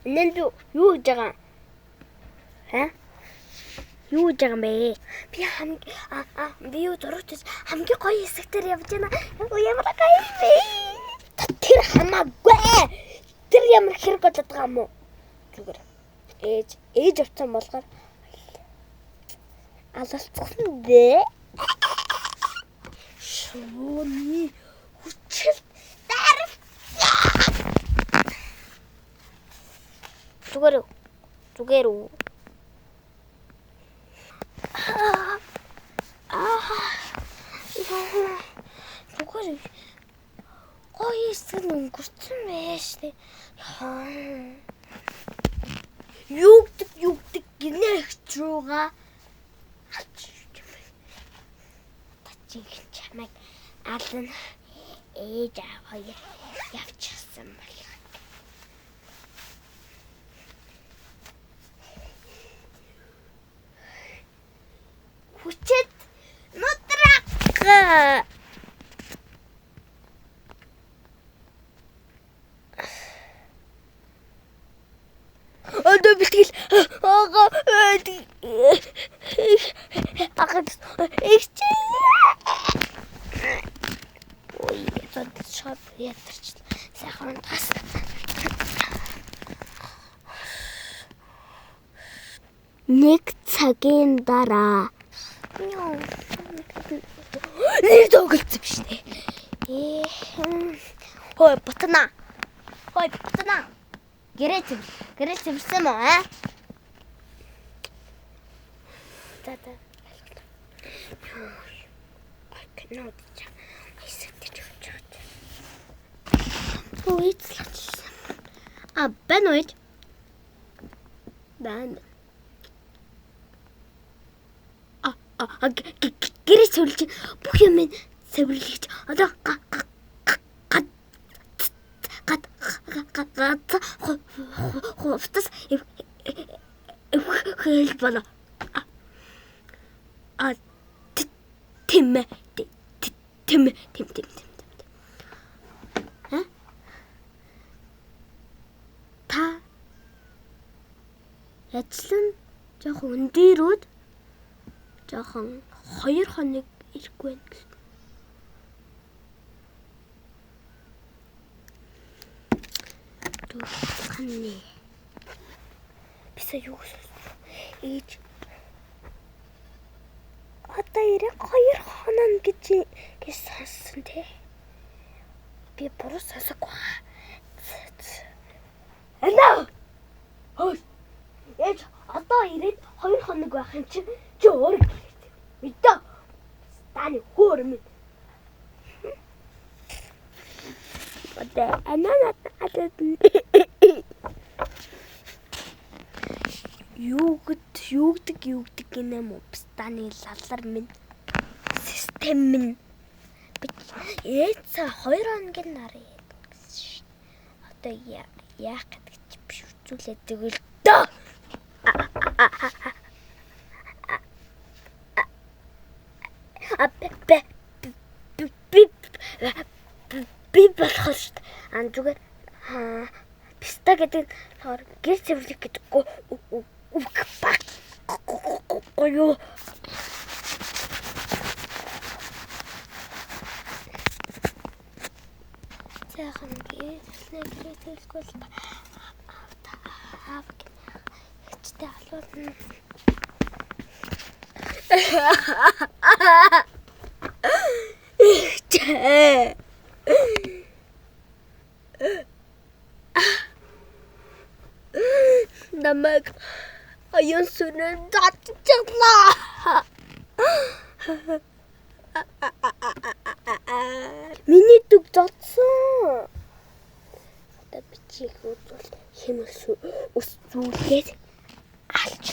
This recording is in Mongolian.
Нэн юу гэж байгаа? Юу гэж байгаа юм бэ? Би юу зурагч хамгийн гоё хэсэг дээр явж байна. Ямар гоё бэ? Тэр хамаагүй. Тэр ямар хэрэг болоод байгаа юм уу? Зүгээр. Ээж авсан болгоор алалцсан дээ. Шууны хүчил дарав. Зүгээр үү. Зүгээр гоё хэсэг өнгөрцөн байж тээ. Юугдаг гинэгч руугаа тачиг чамайг алан ээж аваа явчихсан байна. Хүчит нутрак. Одо бэлтгэл. Ой, это шоп ятарч. Сайхан тас. Нэг цагийн дараа нэг тоглолцсон биш үү? Хой батна. Гэрээ цэвэрсэн мó аа? За. Кино дича. Айсагтэж явж байгаа. Үйцлээсэн. Байна уу? Байна. Гэрээ цэвэрлж бүх юм цэвэрлэж одоо хувцас хэл бана. Тэм. Та яцлан жоохон өндөрөөд жоохон 2 хоног ирэхгүй байна гэсэн. Ханны. Бисаа юу гэсэн. Ээж. Одоо ирэх 2 хоног гэж сонссон тий. Би буруу сонсоогүй. Алаа. Ээж одоо ирээд 2 хоног байх юм чи өөр гэлээ. Мэдээ. Таны хөөр минь. Ананат юугдаг гинэм үү? Станы лалар минь. Систем минь. Ээца 2 хоногийн нарыг гэсэн. Одоо яах гэдэг чи биш үзүүлээд тэгвэл дөө. Би болохоор шүү дээ. Зүгээр писта гэдэг гэр цэвэрлэх гэдэггүй. Гоё. Сайхан гэрэлгүй л хэцтэй алуулна. Намайг аюун сүрэн татчихлаа. Миний дүг додсон. Одоо бичиг үзвэл хэмээс өсвүүлээд алж